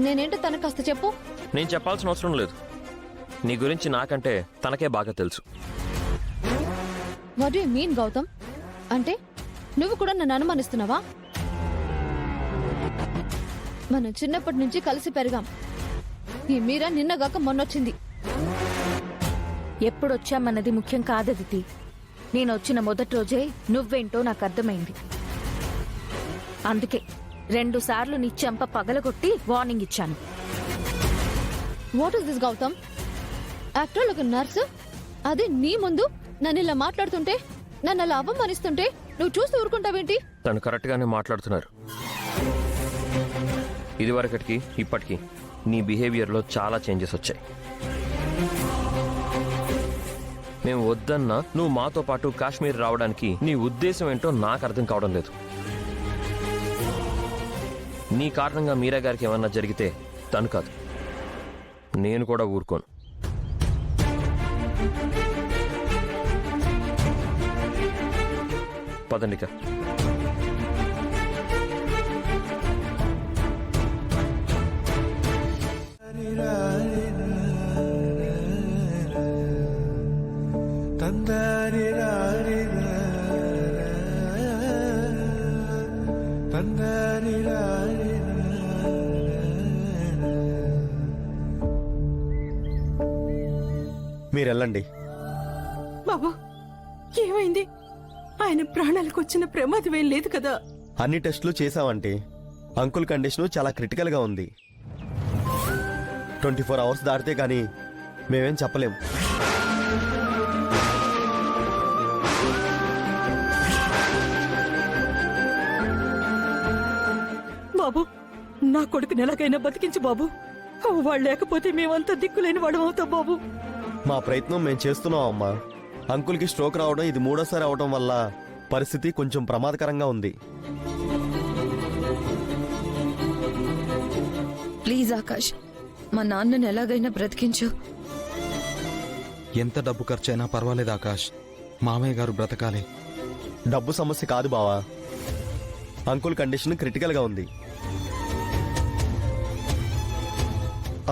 నేనేంటో తనకు కాస్త చెప్పు. నేను చెప్పాల్సిన అవసరం లేదు. నీ గురించి నాకంటే తనకే బాగా తెలుసు. What you mean Gautam? అంటే నువ్వు కూడా నన్ను అనుమానిస్తున్నావా? మనం చిన్నప్పటి నుంచి కలిసి పెరిగాం. ఈ మీరా నిన్నగాక మొన్నొచ్చింది. ఎప్పుడొచ్చామన్నది ముఖ్యం కాదదితి. నేనొచ్చిన మొదటి రోజే నువ్వేంటో నాకు అర్థమైంది. అందుకే 2 సార్లు నీ చెంప పగలగొట్టి వార్నింగ్ ఇచ్చాను. What is this Gautam? After ఒక నర్సు అదే నీ ముందు నన్ను ఇలా మాట్లాడుతుంటే, నన్ను అలా అవమానిస్తుంటే నువ్వు చూస్తూ ఊరుకుంటావేంటి? తను కరెక్ట్ గానే మాట్లాడుతున్నారు. ఇదివరకటికి ఇప్పటికి నీ బిహేవియర్లో చాలా చేంజెస్ వచ్చాయి. మేము వద్దన్నా నువ్వు మాతో పాటు కాశ్మీర్ రావడానికి నీ ఉద్దేశం ఏంటో నాకు అర్థం కావడం లేదు. నీ కారణంగా మీరా గారికి ఏమన్నా జరిగితే తను కాదు, నేను కూడా ఊరుకోను. పదండిక. మీరెళ్ళండి. బాబు ఏమైంది? ఆయన ప్రాణాలకు వచ్చిన ప్రమాదం ఏం లేదు కదా? అన్ని టెస్టులు చేశామంటే అంకుల్ కండిషన్ చాలా క్రిటికల్ గా ఉంది. 24 అవర్స్ దాటితే గానీ మేమేం చెప్పలేం. బాబు నా కొడుకుని ఎలాగైనా బతికించు బాబు. వాళ్ళు లేకపోతే మేమంతా దిక్కులేని వాడు అవుతాం బాబు. మా ప్రయత్నం మేము చేస్తున్నాం అమ్మా. అంకుల్కి స్ట్రోక్ రావడం ఇది 3వ సారి అవడం వల్ల పరిస్థితి కొంచెం ప్రమాదకరంగా ఉంది. ప్లీజ్ ఆకాష్, మా నాన్నని ఎలాగైనా బ్రతికించు. ఎంత డబ్బు ఖర్చైనా పర్వాలేదు ఆకాష్, మామయ్య గారు బ్రతకాలి. డబ్బు సమస్య కాదు బావా, అంకుల్ కండిషన్ క్రిటికల్ గా ఉంది.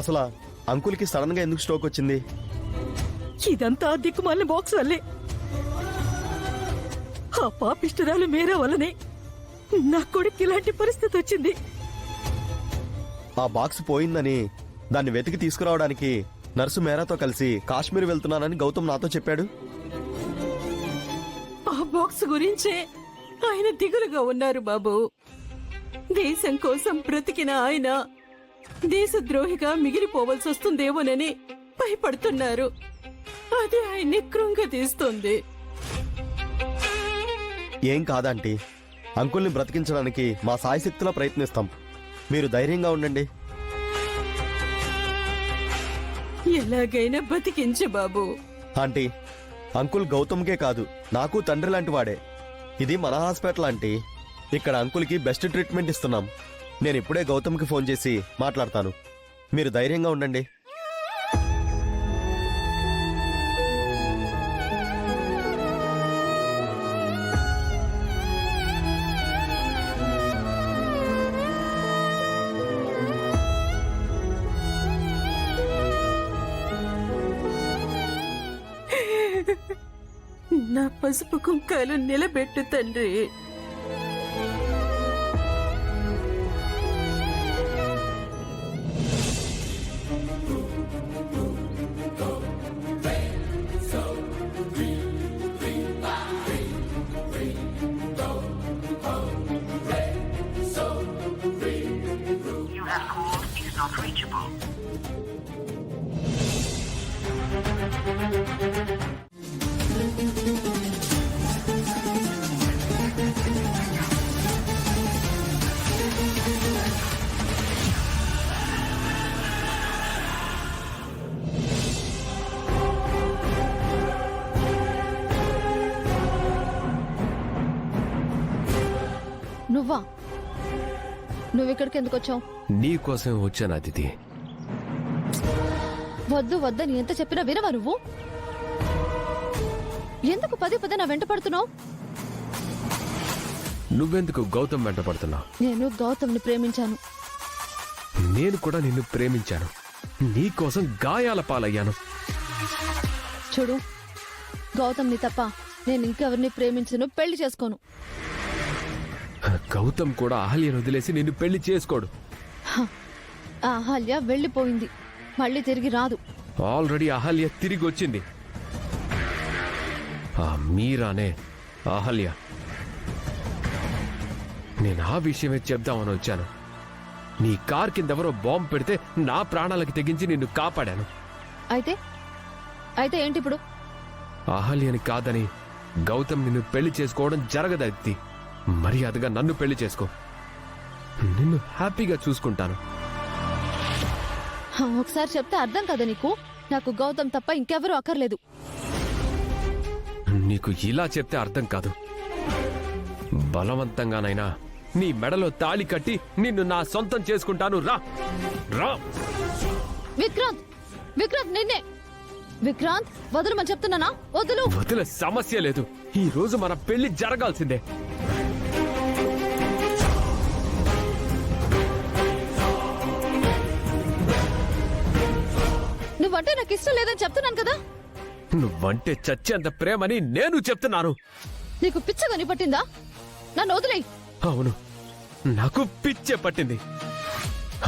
అసలు అంకుల్కి సడన్ గా ఎందుకు స్ట్రోక్ వచ్చింది? ఇదంతా దిక్కుమాలిన బాక్స్ వల్లే. ఆ పాపిష్టరాలు మేరా వల్లనే నా కొడుకు ఇలాంటి పరిస్థితి వచ్చింది. ఆ బాక్స్ పోయిందని దాన్ని వెతికి తీసుకురావడానికి నర్సు మేరాతో కలిసి కాశ్మీర్ వెళ్తున్నానని గౌతమ్ నాతో చెప్పాడు. ఆ బాక్స్ గురించే ఆయన దిగులుగా ఉన్నారు బాబు. దేశం కోసం బ్రతికిన ఆయన దేశద్రోహిగా మిగిలిపోవలసి వస్తుందేమోనని భయపడుతున్నారు. అది ఆయన్ని కృంగతీస్తుంది. ఏం కాదంటీ, అంకుల్ని బ్రతికించడానికి మా సాయశక్తిలో ప్రయత్నిస్తాం. మీరు ధైర్యంగా ఉండండి. ఎలాగైనా బతికించు బాబు. ఆంటీ, అంకుల్ గౌతమ్కే కాదు నాకు తండ్రి లాంటి వాడే. ఇది మన హాస్పిటల్ ఆంటీ. ఇక్కడ అంకుల్కి బెస్ట్ ట్రీట్మెంట్ ఇస్తున్నాం. నేను ఇప్పుడే గౌతమ్కి ఫోన్ చేసి మాట్లాడతాను. మీరు ధైర్యంగా ఉండండి. నా పసుపు కుంకాలు నిలబెట్టు తండ్రి. నువ్వా? నువ్విక్కడికి ఎందుకు వచ్చావు? నీకోసం వచ్చాను అదితి. వద్దు వద్దని ఎంత చెప్పినా వినవా నువ్వు? ఎందుకు పదే పదే నా వెంట పడుతున్నావు? నువ్వెందుకు గౌతమ్ వెంట పడుతున్నావు? నేను గౌతమ్ని ప్రేమించాను. నేను కూడా నిన్ను ప్రేమించాను. నీకోసం గాయాల పాలయ్యాను. చూడు గౌతమ్ని తప్ప నేను ఇంకెవరిని ప్రేమించను, పెళ్లి చేసుకోను. గౌతమ్ కూడా అహల్యను వదిలేసి నిన్ను పెళ్లి చేసుకోడు. ఆ అహల్య వెళ్ళిపోయింది, మళ్ళీ తిరిగి రాదు. ఆల్రెడీ అహల్య తిరిగి వచ్చింది. ఆ మీరానే అహల్య. నేను ఆ విషయమే చెప్దామని వచ్చాను. నీ కార్ కిందెవరో బాంబు పెడితే నా ప్రాణాలకు తెగించి నిన్ను కాపాడాను. అయితే అయితే ఏంటి ఇప్పుడు? అహల్యని కాదని గౌతమ్ నిన్ను పెళ్లి చేసుకోవడం జరగదు అదితి. మర్యాదగా నన్ను పెళ్లి చేసుకో. నిన్ను హ్యాపీగా చూసుకుంటాను. ఒకసారి చెప్తే అర్థం కదా నీకు? నాకు గౌతమ్ తప్ప ఇంకెవరూ అక్కర్లేదు. నీకు ఇలా చెప్తే అర్థం కాదు. బలవంతంగానైనా నీ మెడలో తాళి కట్టి నిన్ను నా సొంతం చేసుకుంటాను. రా రా. విక్రాంత్, విక్రాంత్ నిన్నే. విక్రాంత్ వదులుమని చెప్తున్నానా? వదులు. వదిలే సమస్య లేదు. ఈ రోజు మన పెళ్లి జరగాల్సిందే. నువ్వంటే నాకు ఇష్టం లేదని చెప్తున్నాను కదా. నువ్వంటే చచ్చేంత ప్రేమని నేను చెప్తున్నాను. నీకు పిచ్చ కొని పట్టిందా? నన్ను వదిలేయ్. అవును, నాకు పిచ్చే పట్టింది.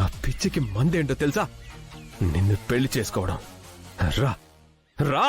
ఆ పిచ్చికి మందేంటో తెలుసా? నిన్ను పెళ్లి చేసుకోవడం. రా రా.